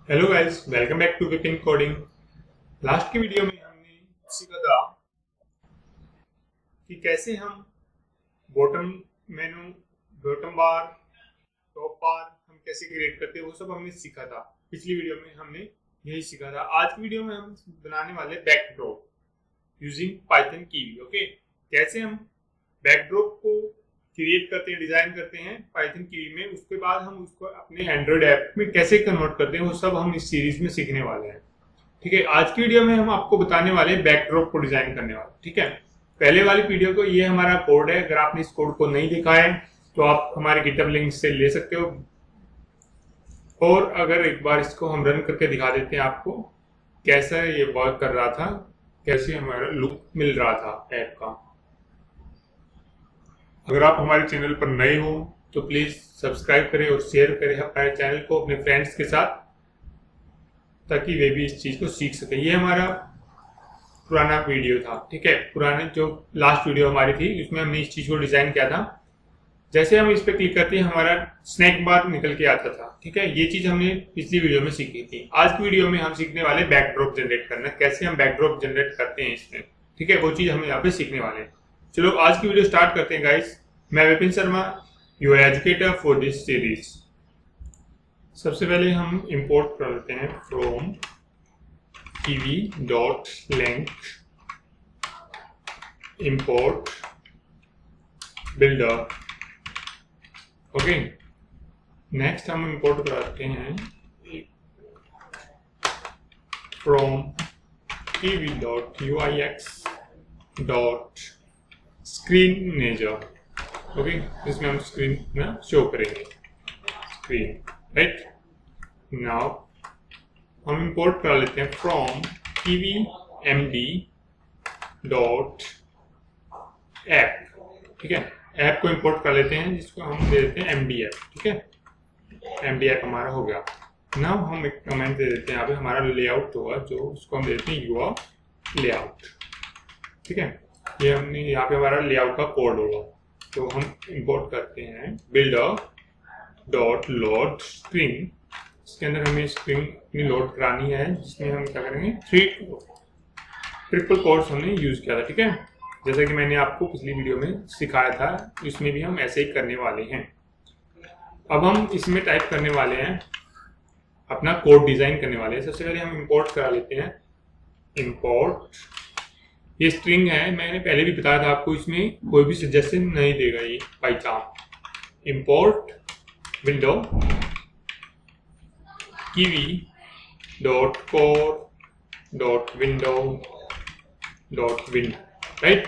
Hello guys, welcome back to Vipin coding. Last की video में हमने सीखा था कि कैसे हम bottom menu, bottom bar, top bar हम कैसे क्रिएट करते हैं, वो सब हमने सीखा था। पिछली वीडियो में हमने यही सीखा था। आज की वीडियो में हम बनाने वाले backdrop using Python kiwi. Okay, कैसे हम बैकड्रॉप को क्रिएट करते हैं, डिजाइन करते हैं पाइथन कीवी में, उसके बाद हम उसको अपने एंड्रॉइड ऐप में कैसे कन्वर्ट करते हैं, वो सब हम इस सीरीज में सीखने वाले हैं। ठीक है, आज की वीडियो में हम आपको बताने वाले हैं बैकड्रॉप को डिजाइन करने वाले। ठीक है, पहले वाली वीडियो को, ये हमारा कोड है। अगर आपने इस कोड को नहीं देखा है तो आप हमारे गिटहब लिंक से ले सकते हो। और अगर एक बार इसको हम रन करके दिखा देते हैं आपको कैसा ये वर्क कर रहा था, कैसे हमारा लुक मिल रहा था ऐप का। अगर आप हमारे चैनल पर नए हो तो प्लीज सब्सक्राइब करें और शेयर करें हमारे चैनल को अपने फ्रेंड्स के साथ, ताकि वे भी इस चीज को सीख सके। ये हमारा पुराना वीडियो था। ठीक है, पुराने जो लास्ट वीडियो हमारी थी उसमें हमने इस चीज को डिजाइन किया था। जैसे हम इस पे क्लिक करते हैं हमारा स्नैक बार निकल के आता था। ठीक है, ये चीज हमने पिछली वीडियो में सीखी थी। आज की वीडियो में हम सीखने वाले बैकड्रॉप जनरेट करना, कैसे हम बैकड्रॉप जनरेट करते हैं इसमें। ठीक है, वो चीज हम यहाँ पे सीखने वाले हैं। चलो आज की वीडियो स्टार्ट करते हैं गाइस। मैं Vipin Sharma, your educator for this series. सबसे पहले हम इंपोर्ट कर लेते हैं from kiwi.length import builder। Okay, next हम इंपोर्ट कराते हैं फ्रॉम kiwi.uix.screennager। ओके, इसमें हम स्क्रीन में शो करेंगे स्क्रीन, राइट। नाउ हम इंपोर्ट कर लेते हैं from kiwi md dot app. ठीक है, ऐप को इंपोर्ट कर लेते हैं जिसको हम दे देते हैं md ऐप। ठीक है, md ऐप हमारा हो गया। नाउ हम एक कमेंट दे देते हैं यहाँ पे, हमारा लेआउट होगा जो, उसको हम दे देते हैं यूआर लेआउट। ठीक है, ये हमने यहाँ पे हमारा लेआउट का कोड होगा। तो हम इंपोर्ट करते हैं बिल्डर डॉट लोड स्ट्रिंग। इसके अंदर हमें स्ट्रिंग अपनी लोड करानी है, जिसमें हम क्या करेंगे, 3 ट्रिपल कोट्स हमने यूज किया था। ठीक है, जैसा कि मैंने आपको पिछली वीडियो में सिखाया था, इसमें भी हम ऐसे ही करने वाले हैं। अब हम इसमें टाइप करने वाले हैं, अपना कोड डिजाइन करने वाले हैं। सबसे पहले हम इंपोर्ट करा लेते हैं इंपोर्ट, ये स्ट्रिंग है, मैंने पहले भी बताया था आपको, इसमें कोई भी सजेशन नहीं देगा ये Python. Import window kiwi.core.window.win, right.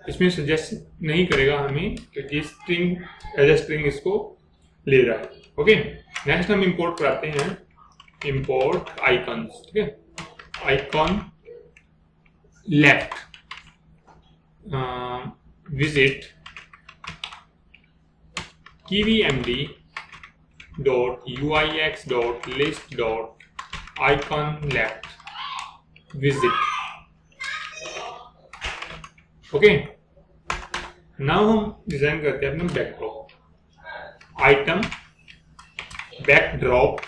इसमें सजेस्ट नहीं करेगा हमें, क्योंकि स्ट्रिंग एज ए स्ट्रिंग इसको ले रहा है। ओके, नेक्स्ट हम इंपोर्ट कराते हैं इंपोर्ट आइकन्स। ठीक है, icon left visit kiwimd dot uix dot list dot icon left visit। Okay, now हम डिजाइन करते हैं अपना backdrop. Item backdrop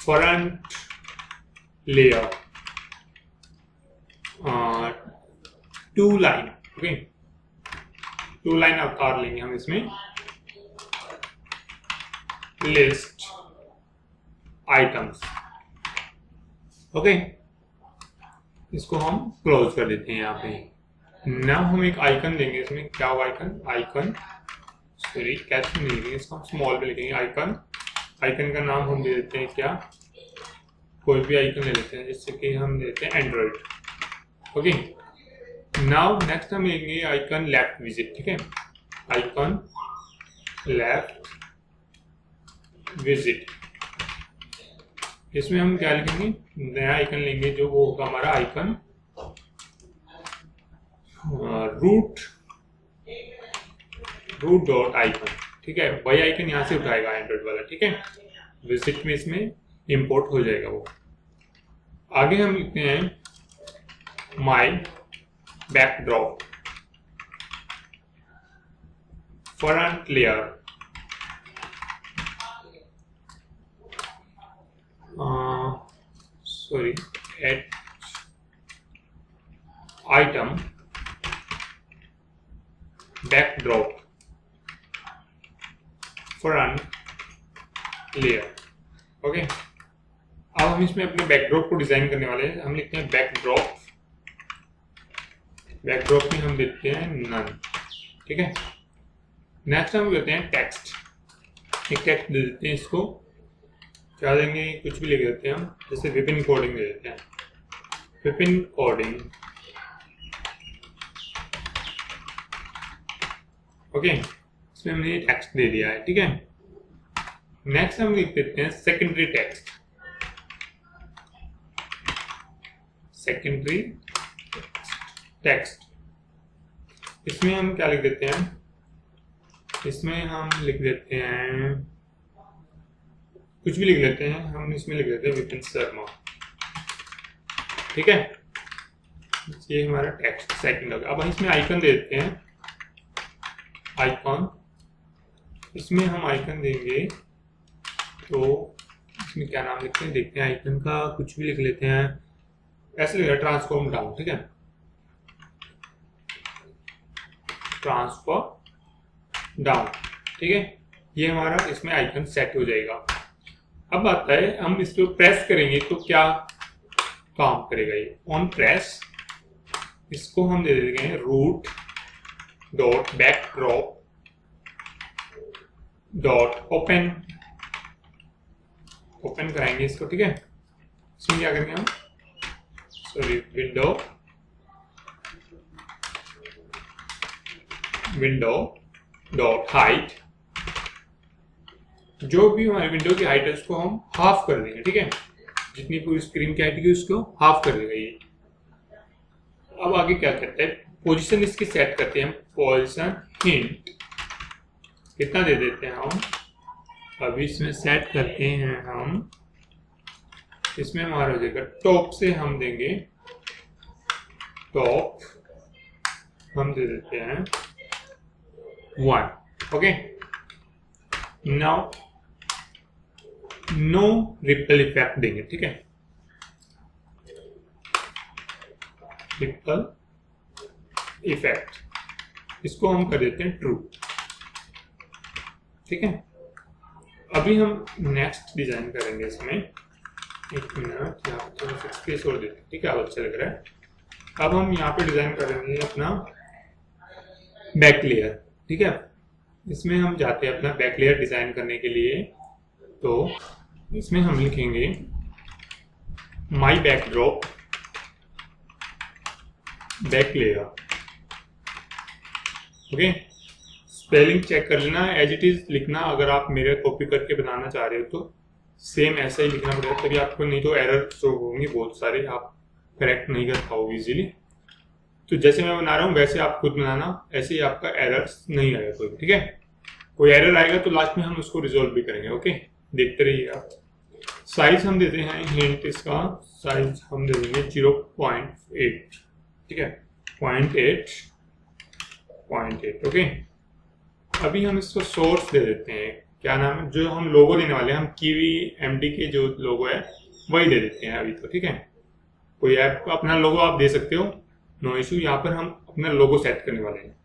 front layer 2 line. Okay, 2 line अवतार लेंगे हम इसमें। List items. ओके, इसको हम क्लोज कर देते हैं यहाँ पे। नाउ हम एक आइकन देंगे इसमें। क्या हुआ आइकन, आइकन सॉरी कैसे नहीं लिखेंगे इसको, स्मॉल में लिखेंगे आइकन। आइकन का नाम हम दे देते हैं क्या, कोई भी आइकन ले लेते हैं, जिससे कि हम देते हैं एंड्रॉइड। ओके, नाउ नेक्स्ट हम लेंगे आइकन लेफ्ट विजिट। ठीक है, आइकन लेफ्ट विजिट, इसमें हम क्या लिखेंगे, नया आइकन लेंगे जो वो होगा हमारा आइकन रूट डॉट आइकन। ठीक है, वही आइकन यहाँ से उठाएगा एंड्रॉइड वाला। ठीक है, विजिट में इसमें इंपोर्ट हो जाएगा वो। आगे हम लिखते हैं my backdrop front layer sorry at item backdrop front layer. Okay, अब हम इसमें अपने बैकड्रॉप को डिजाइन करने वाले हैं। हम लिखते हैं बैकड्रॉप, बैकड्रॉप में हम देते हैं नन। ठीक है, नेक्स्ट हम देते हैं टेक्स्ट, एक टेक्स्ट दे देते हैं। इसको क्या देंगे, कुछ भी लिख देते हैं हम, जैसे विपिन कोडिंग दे देते हैं, विपिन कोडिंग। ओके, इसमें हमने टेक्स्ट दे दिया है। ठीक है, नेक्स्ट हम लिख देते हैं सेकेंडरी टेक्स्ट, सेकेंडरी टेक्स्ट। इसमें हम क्या लिख देते हैं, इसमें हम लिख देते हैं, कुछ भी लिख लेते हैं हम, इसमें लिख देते हैं विपिन शर्मा। ठीक है, ये हमारा टेक्स्ट सेकंड हो गया। अब हम इसमें आइकन दे देते हैं, आइकन। इसमें हम आइकन देंगे तो इसमें क्या नाम लिखते हैं, देखते हैं आइकन का, कुछ भी लिख लेते हैं, ऐसे लिखा ट्रांसफॉर्म डाउन। ठीक है, ट्रांसफॉर्म डाउन। ठीक है, ये हमारा इसमें आइकन सेट हो जाएगा। अब आता है हम इसको प्रेस करेंगे तो क्या काम करेगा ये, ऑन प्रेस। इसको हम दे देंगे root dot backdrop dot open, open कराएंगे इसको। ठीक है, इसमें क्या करेंगे हम, sorry window, window dot height, जो भी हमारी विंडो की हाइट है उसको हम हाफ कर देंगे। ठीक है, जितनी पूरी स्क्रीन की हाइट की उसको हाफ कर देगा ये। अब आगे क्या करते हैं, पोजीशन इसकी सेट करते हैं, पोजीशन हिंट कितना दे देते हैं हम, अभी इसमें सेट करते हैं हम, इसमें हमारा हो जाएगा टॉप से हम देंगे, टॉप हम दे देते हैं 1। Okay, now no ripple effect देंगे। ठीक है, रिपल इफेक्ट, इसको हम कर देते हैं ट्रू। ठीक है, अभी हम नेक्स्ट डिजाइन करेंगे इसमें, एक मिनट यहाँ पे थोड़ा सा स्पेस और देते हैं। ठीक है, अब अच्छा लग रहा है। अब हम यहाँ पे डिजाइन करेंगे अपना बैक लेयर। ठीक है, इसमें हम जाते हैं अपना बैक लेयर डिजाइन करने के लिए, तो इसमें हम लिखेंगे my backdrop back layer. Okay, spelling check कर लेना, एज इट इज लिखना। अगर आप मेरे कॉपी करके बनाना चाह रहे हो तो सेम ऐसा ही लिखना पड़ेगा, तभी आपको, नहीं तो एरर शो होंगे बहुत सारे, आप करेक्ट नहीं कर पाओगे इजीली। तो जैसे मैं बना रहा हूँ वैसे आप खुद बनाना, ऐसे ही आपका एरर नहीं आएगा कोई। ठीक है, कोई एरर आएगा तो लास्ट में हम उसको रिजोल्व भी करेंगे। ओके, देखते रहिए आप। साइज हम देते हैं हिंट, इसका साइज हम दे देंगे 0.8। ठीक है, 0.8। ओके, अभी हम इसको सोर्स दे देते हैं, क्या नाम है, जो हम लोगो देने वाले हैं, हम कीवी एमडी के जो लोगो है वही दे देते हैं अभी तो। ठीक है, कोई ऐप का अपना लोगो आप दे सकते हो, नो इशू। यहाँ पर हम अपना लोगो सेट करने वाले हैं,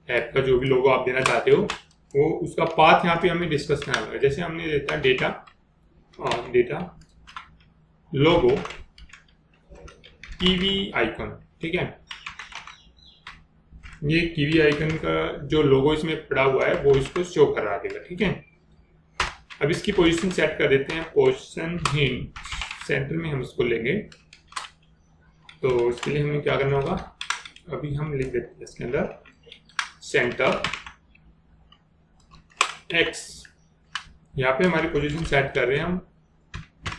ऐप का जो भी लोगो आप देना चाहते हो वो उसका पाथ यहाँ पे हमें डिस्कस करना होगा। जैसे हमने देता है डेटा, और डेटा लोगो कीवी आइकन। ठीक है, ये कीवी आइकन का जो लोगो इसमें पड़ा हुआ है वो इसको शो करा देगा। ठीक है, अब इसकी पोजीशन सेट कर देते हैं, पोजीशन हिंट सेंटर में हम इसको लेंगे। तो इसके लिए हमें क्या करना होगा, अभी हम लिख देते हैं इसके अंदर सेंटर एक्स, यहाँ पे हमारी पोजीशन सेट कर रहे हैं हम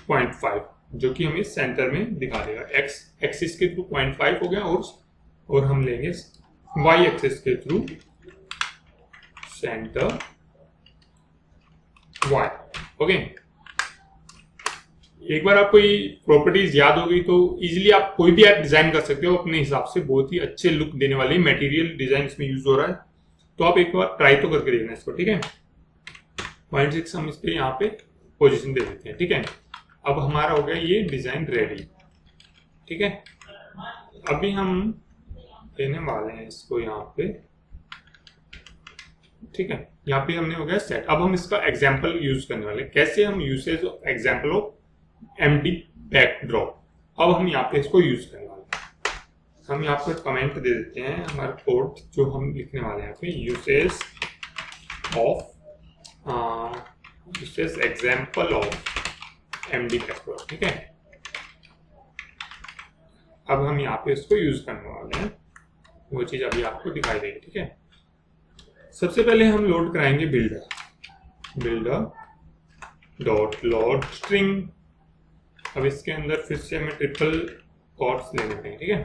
0.5, जो कि हमें सेंटर में दिखा देगा। एक्स एक्सिस के थ्रू 0.5 हो गया, और हम लेंगे वाई एक्सिस के थ्रू सेंटर वाई। ओके, एक बार आपको ये प्रॉपर्टीज याद हो गई तो इजीली आप कोई भी ऐप डिजाइन कर सकते हो अपने हिसाब से। बहुत ही अच्छे लुक देने वाली मटेरियल डिजाइन इसमें यूज हो रहा है, तो आप एक बार ट्राई तो करके देखना इसको। ठीक है, 0.6 हम इस पे यहाँ पे पोजीशन दे देते हैं। ठीक है, अब हमारा हो गया ये डिजाइन रेडी। ठीक है, अभी हम देने वाले हैं इसको यहाँ पे। ठीक है, यहाँ पे हमने हो गया सेट। अब हम इसका एग्जाम्पल यूज करने वाले, कैसे हम usage of example of empty backdrop, अब हम यहाँ पे इसको यूज करने वाले हैं। हम यहाँ पे कमेंट दे देते हैं हमारा कोड जो हम लिखने वाले हैं यहाँ पे, usage example of MD backdrop. ठीक है, अब हम यहाँ पे इसको यूज करने वाले हैं, वो चीज अभी आपको दिखाई देगी। ठीक है, सबसे पहले हम लोड कराएंगे बिल्डर डॉट लोड स्ट्रिंग। अब इसके अंदर फिर से हमें ट्रिपल कोट्स ले लेते हैं। ठीक है,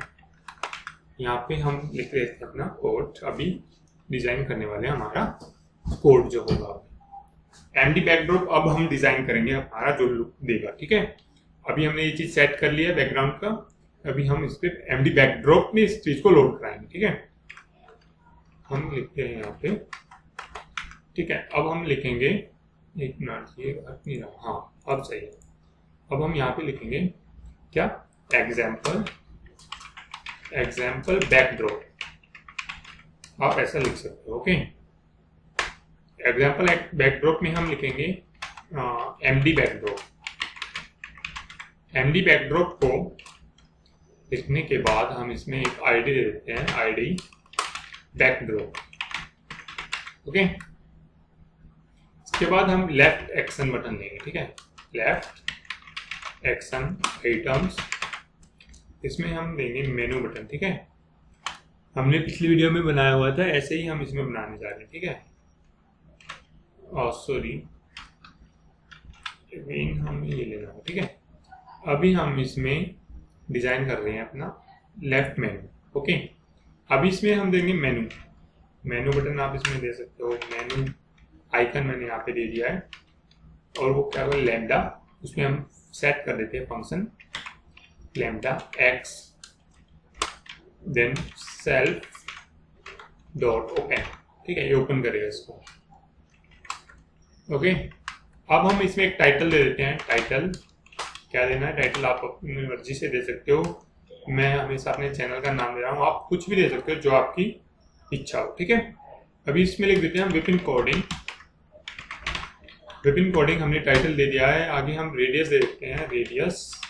यहाँ पे हम लिख रहे थे अपना कोड, अभी डिजाइन करने वाले हैं हमारा कोड जो होगा एमडी बैकड्रॉप। अब हम डिजाइन करेंगे हमारा जो लुक देगा। ठीक है, अभी हमने ये चीज सेट कर लिया है बैकग्राउंड का, अभी हम इस पे एमडी बैकड्रॉप में इस चीज को लोड कराएंगे। ठीक है, हम लिखते हैं यहाँ पे। ठीक है, अब हम लिखेंगे, एक मिनट ये नहीं रहा, हाँ अब सही है। अब हम यहाँ पे लिखेंगे क्या, एग्जाम्पल बैकड्रॉप, आप ऐसा लिख सकते हो। ओके, एग्जाम्पल बैकड्रॉप में हम लिखेंगे एमडी बैकड्रॉप। एमडी बैकड्रॉप को लिखने के बाद हम इसमें एक आईडी दे देते हैं, आईडी बैकड्रॉप। ओके, इसके बाद हम लेफ्ट एक्शन बटन देंगे। ठीक है, लेफ्ट एक्शन आइटम्स, इसमें हम देंगे मेनू बटन। ठीक है, हमने पिछली वीडियो में बनाया हुआ था, ऐसे ही हम इसमें बनाने जा रहे हैं। ठीक है, सॉरी हम ये लेना है। ठीक है, अभी हम इसमें डिजाइन कर रहे हैं अपना लेफ्ट मेनू। ओके, अभी इसमें हम देंगे मेनू बटन, आप इसमें दे सकते हो। मेनू आइकन मैंने यहाँ पे दे दिया है, और वो क्या होगा लैम्डा, उसमें हम सेट कर देते हैं function lambda x, then self dot open. ठीक है, ये ओपन करेगा इसको। ओके, अब हम इसमें एक टाइटल दे देते हैं। टाइटल क्या देना है, टाइटल आप अपनी मर्जी से दे सकते हो, मैं हमेशा अपने चैनल का नाम दे रहा हूँ, आप कुछ भी दे सकते हो जो आपकी इच्छा हो। ठीक है, अभी इसमें लिख देते हैं विपिन कोडिंग। विपिन कोडिंग हमने टाइटल दे दिया है। आगे हम रेडियस दे देते हैं, रेडियस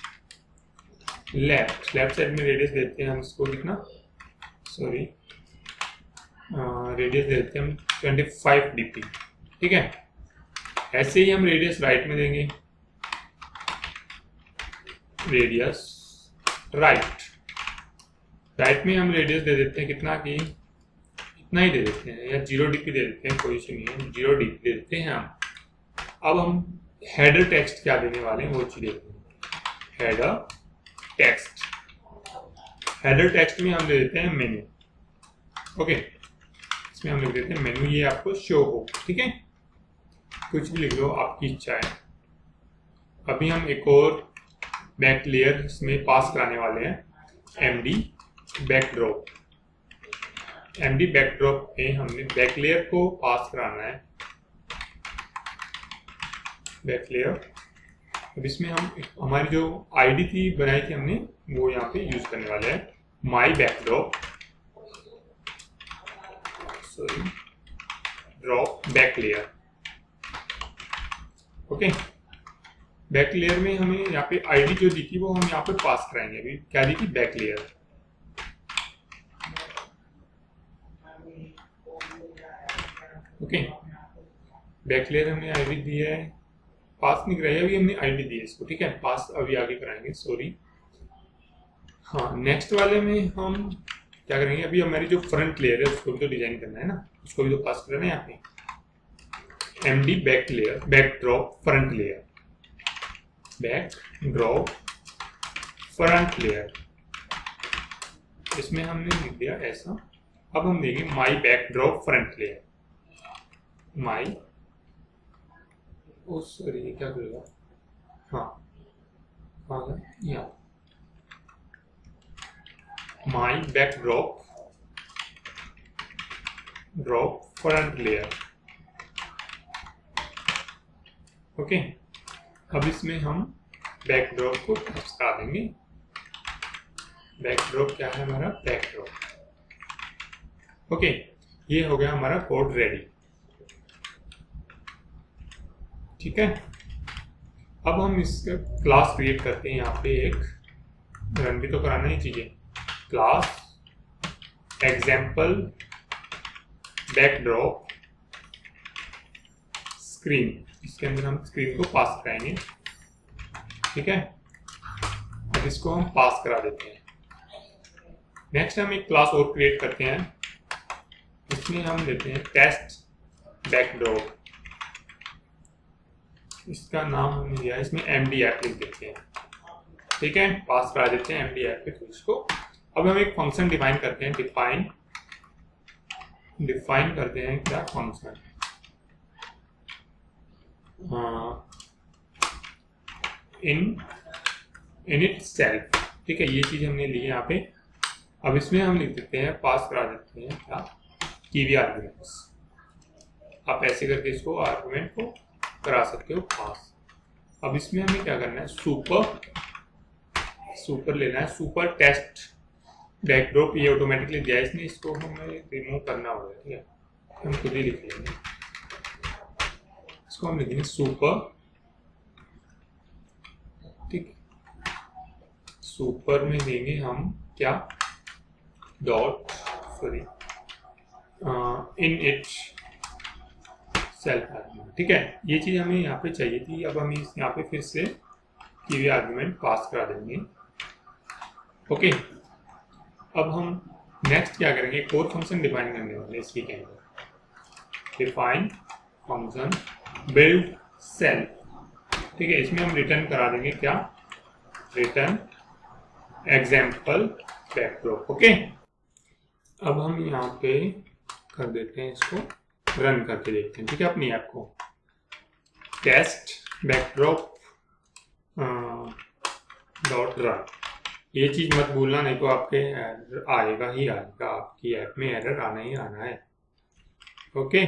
लेफ्ट साइड में रेडियस देते हैं हम इसको, लिखना सॉरी रेडियस दे देते हैं हम 25 dp। ठीक है, ऐसे ही हम रेडियस राइट में देंगे, रेडियस राइट में हम रेडियस दे देते हैं कितना की, इतना ही दे देते हैं, या 0 dp दे देते हैं, कोई इशू नहीं है, 0 dp दे देते हैं हम। अब हम हेडर टेक्स्ट क्या देने वाले हैं वो चीज देखते हैं। हेडर टेक्स्ट में हम दे देते हैं मेन्यू। ओके, इसमें हम लिख देते हैं मेन्यू, ये आपको शो हो। ठीक है, कुछ भी लिख लो, आपकी इच्छा है। अभी हम एक और बैक लेयर इसमें पास कराने वाले हैं, एमडी बैकड्रॉप। एमडी बैकड्रॉप में हमने बैक लेयर को पास कराना है, बैक लेयर। अब इसमें हम हमारी जो आईडी थी बनाई थी हमने, वो यहाँ पे यूज करने वाले हैं, my backdrop drop back layer. Okay, back layer में हमें यहाँ पे आईडी जो दी थी वो हम यहाँ पे पास कराएंगे। अभी क्या दी थी, back layer. Okay, back layer हमने आईडी दी है, पास नहीं कराई, अभी हमने आईडी दी है इसको। ठीक है, पास अभी आगे कराएंगे, सॉरी। हाँ, नेक्स्ट वाले में हम क्या करेंगे, अभी हमारी जो फ्रंट लेयर है उसको भी तो डिजाइन करना है ना, उसको भी तो पास करना है यहाँ पे। MD back layer backdrop front layer, backdrop front layer, इसमें हमने लिख दिया ऐसा। अब हम देंगे माई बैकड्रॉप फ्रंट लेयर, माई सॉरी ये क्या करेगा, हाँ यहाँ माई बैकड्रॉप फ्रंट लेयर। ओके, अब इसमें हम बैकड्रॉप को टच करा देंगे। बैकड्रॉप क्या है हमारा? बैकड्रॉप। ओके, ये हो गया हमारा कोड रेडी। ठीक है, अब हम इसका क्लास क्रिएट करते हैं। यहाँ पे एक रन भी तो कराना ही चाहिए। क्लास एग्जाम्पल बैकड्रॉप स्क्रीन, इसके अंदर हम स्क्रीन को पास कराएंगे। ठीक है, अब इसको हम पास करा देते हैं। नेक्स्ट हम एक क्लास और क्रिएट करते हैं, इसमें हम देते हैं टेस्ट बैकड्रॉप। इसका नाम हमने दिया है, इसमें MD लिख देते हैं। ठीक है, पास करा देते हैं MD तो इसको। अब हम एक फंक्शन डिफाइन करते हैं। डिफाइन करते हैं क्या फंक्शन? In it self. ठीक है, ये चीज हमने ली है यहाँ पे। अब इसमें हम लिख देते हैं, पास करा देते हैं क्या? Kiwi arguments. आप ऐसे करके इसको आर्गुमेंट को करा सकते हो पास। अब इसमें हमें क्या करना है? सुपर लेना है, सुपर टेस्ट बैकड्रॉप। ये ऑटोमेटिकली दिया है इसने, इसको हमें रिमूव करना होगा। ठीक है, हम खुद ही लिख लेंगे। इसको हम लिखेंगे सुपर। ठीक, सुपर में देंगे हम क्या? Dot sorry in it self argument. ठीक है, ये चीज हमें यहाँ पे चाहिए थी। अब हम यहाँ पे फिर से कीवी आर्गुमेंट पास करा देंगे। ओके, अब हम नेक्स्ट क्या करेंगे? एक और फंक्शन डिफाइन करने वाले इसके अंदर। Define function build self. ठीक है, इसमें हम रिटर्न करा देंगे क्या? Return example backdrop. ओके, अब हम यहाँ पे कर देते हैं, इसको रन करके देखते हैं। ठीक है, अपनी ऐप को टेस्ट बैकड्रॉप डॉट रन। ये चीज मत भूलना, नहीं तो आपके एरर आएगा ही आएगा। आपकी ऐप में एरर आना ही आना है। ओके,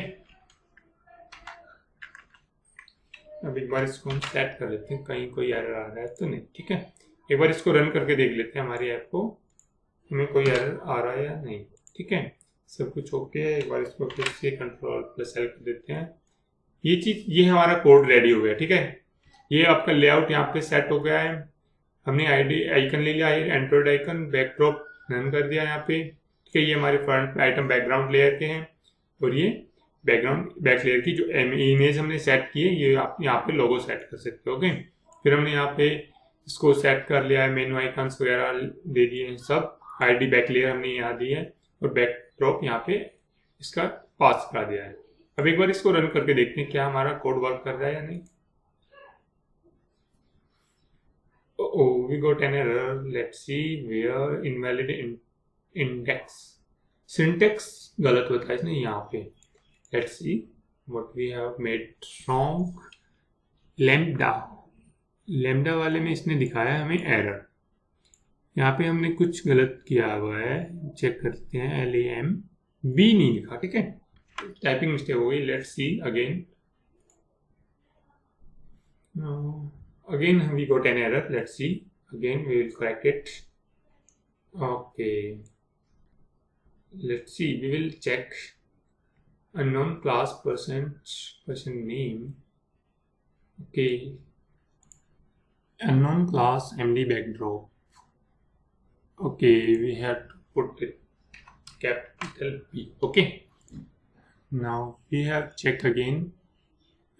अब एक बार इसको हम सेट कर लेते हैं, कहीं कोई एरर आ रहा है तो नहीं। ठीक है, एक बार इसको रन करके देख लेते हैं हमारी ऐप को, हमें कोई एरर आ रहा है या नहीं। ठीक है, सब कुछ ओके है। एक बार इसको फिर से Ctrl+L कर देते हैं। ये चीज, ये हमारा कोड रेडी हो गया। ठीक है, ये आपका लेआउट यहाँ पे सेट हो गया है। हमने आइकन ले लिया, एंड्रॉइड आइकन, बैकड्रॉप रन कर दिया यहाँ पे। ठीक है, ये हमारे फ्रंट आइटम बैकग्राउंड लेयर के हैं, और ये बैक लेयर की जो इमेज हमने सेट की है, ये आप यहाँ पे लोगो सेट कर सकते हो। ओके, फिर हमने यहाँ पे इसको सेट कर लिया है, मेनू आइकन्स वगैरह दे दिए हैं सब। ID बैक लेयर हमने यहाँ दी है, और बैकड्रॉप यहाँ पे इसका पास करा दिया है। अब एक बार इसको रन करके देखते हैं क्या हमारा कोड वर्क कर रहा है या नहीं। Oh, we got an error. Let's see where invalid index. Syntax गलत होता है इसने यहाँ पे। Let's see what we have made wrong. lambda वाले में इसने दिखाया हमें एरर। यहाँ पे हमने कुछ गलत किया हुआ है, चेक करते हैं। LAMB नहीं लिखा। ठीक है, टाइपिंग मिस्टेक हो गई। Let's see again. Again we got an error. Let's see again, we will correct it. Okay, let's see, we will check unknown class person name. Okay, unknown class MD backdrop. Okay, we have to put it capital P. Okay, now we have check again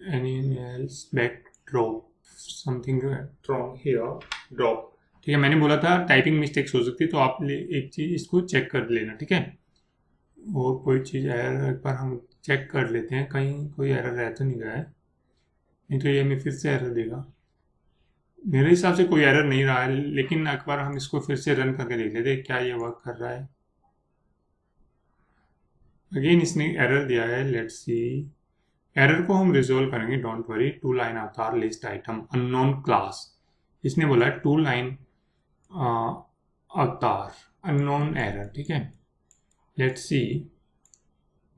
anyone else backdrop something wrong here drop. ठीक है, मैंने बोला था typing mistakes हो सकती है, तो आप एक चीज इसको चेक कर लेना। ठीक है, और कोई चीज़ एरर एक बार हम चेक कर लेते हैं, कहीं कोई एरर रह तो नहीं गया है, नहीं तो ये हमें फिर से एरर देगा। मेरे हिसाब से कोई एरर नहीं रहा है, लेकिन एक बार हम इसको फिर से रन करके देख लेते हैं क्या ये वर्क कर रहा है। अगेन इसने एरर दिया है। लेट्स सी, एरर को हम रिजोल्व करेंगे, डोंट वरी। 2 लाइन अवतार लिस्ट आइटम अननोन क्लास, इसने बोला है 2 लाइन अवतार अननोन एरर। ठीक है, let's see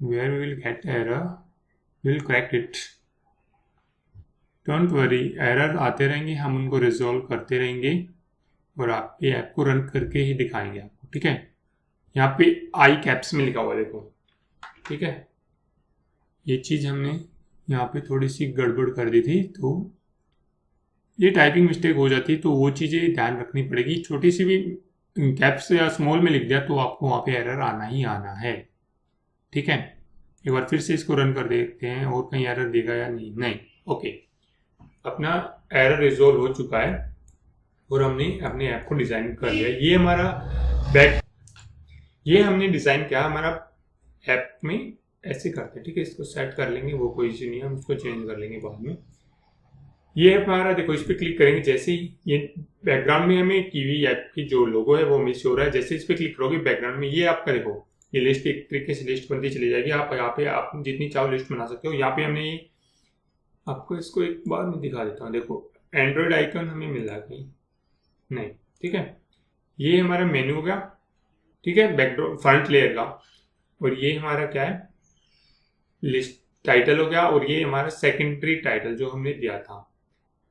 where we will get error, we will correct it. Don't worry, error आते रहेंगे, हम उनको रिजॉल्व करते रहेंगे और आपके ऐप को रन करके ही दिखाएंगे आपको, ठीक है। यहाँ पे आई कैप्स में लिखा हुआ है, देखो, ठीक है। ये चीज़ हमने यहाँ पे थोड़ी सी गड़बड़ कर दी थी, तो ये टाइपिंग मिस्टेक हो जाती है, तो वो चीज़ें ध्यान रखनी पड़ेगी। छोटी सी भी कैप्स या स्मॉल में लिख दिया तो आपको वहाँ पे एरर आना ही आना है, ठीक है। एक बार फिर से इसको रन कर देखते हैं और कहीं एरर देगा या नहीं। नहीं, ओके, अपना एरर रिजोल्व हो चुका है और हमने अपने ऐप को डिज़ाइन कर लिया। ये हमारा ये हमने डिज़ाइन किया हमारा ऐप में ऐसे करते हैं, ठीक है। इसको सेट कर लेंगे, वो कोई इश्यू नहीं है, हम इसको चेंज कर लेंगे बाद में। ये हमारा देखो, इस पर क्लिक करेंगे, जैसे ही ये बैकग्राउंड में हमें कीवी ऐप की जो लोगो है वो हमें शो हो रहा है। जैसे इस पर क्लिक करोगे बैकग्राउंड में ये आपका देखो, ये लिस्ट एक तरीके से लिस्ट बनती चली जाएगी। आप यहाँ पे आप जितनी चाहो लिस्ट बना सकते हो। यहाँ पे हमने आपको इसको एक बार में दिखा देता हूँ, देखो एंड्रॉयड आइकन हमें मिल रहा है नहीं, ठीक है। ये हमारा मेन्यू हो गया, ठीक है, बैकग्राउंड फ्रंट लेयर का। और ये हमारा क्या है, लिस्ट टाइटल हो गया। और ये हमारा सेकेंडरी टाइटल जो हमने दिया था,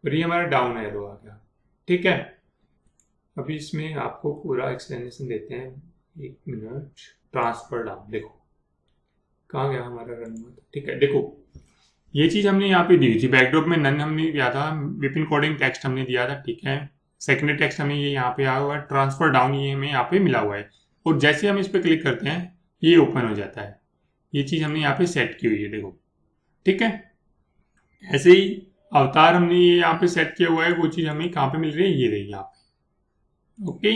और ये हमारा डाउन एरो आ गया, ठीक है। अभी इसमें आपको पूरा एक्सप्लेनेशन देते हैं, एक मिनट। ट्रांसफर डाउन, देखो कहाँ गया हमारा रन, ठीक है। देखो ये चीज हमने यहाँ पे दी थी, बैकड्रॉप में नन हमने दिया था, विपिन कोडिंग टेक्स्ट हमने दिया था, ठीक है। सेकेंडरी टेक्स्ट हमें ये यहाँ पे आया हुआ है, ट्रांसफर डाउन ये हमें यहाँ पे मिला हुआ है। और जैसे हम इस पर क्लिक करते हैं ये ओपन हो जाता है। ये चीज हमने यहाँ पे सेट की हुई है, देखो, ठीक है। ऐसे ही अवतार हमने ये यहाँ पे सेट किया हुआ है, वो चीज हमें कहाँ पे मिल रही है, ये रही यहाँ पे, ओके।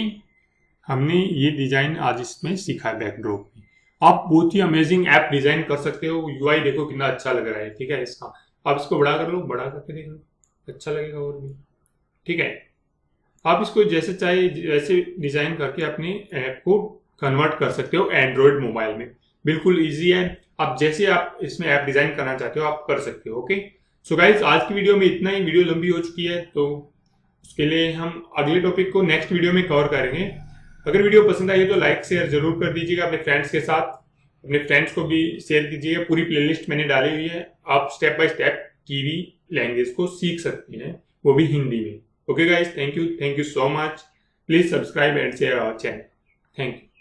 हमने ये डिजाइन आज इसमें सीखा है बैकड्रॉप में। आप बहुत ही अमेजिंग ऐप डिजाइन कर सकते हो। यूआई देखो कितना अच्छा लग रहा है, ठीक है। इसका आप इसको बड़ा कर लो, बड़ा करके देख लो, अच्छा लगेगा और भी, ठीक है। आप इसको जैसे चाहे वैसे डिजाइन करके अपने ऐप को कन्वर्ट कर सकते हो एंड्रॉयड मोबाइल में, बिल्कुल इजी है। आप जैसे आप इसमें ऐप डिजाइन करना चाहते हो आप कर सकते हो, ओके। सो गाइज आज की वीडियो में इतना ही, वीडियो लंबी हो चुकी है तो उसके लिए हम अगले टॉपिक को नेक्स्ट वीडियो में कवर करेंगे। अगर वीडियो पसंद आई तो लाइक शेयर जरूर कर दीजिएगा अपने फ्रेंड्स के साथ, अपने फ्रेंड्स को भी शेयर कीजिएगा। पूरी प्लेलिस्ट मैंने डाली हुई है, आप step by step Kivy language को सीख सकते हैं, वो भी हिंदी में। Okay guys, thank you so much. Please subscribe and share our channel. Thank you.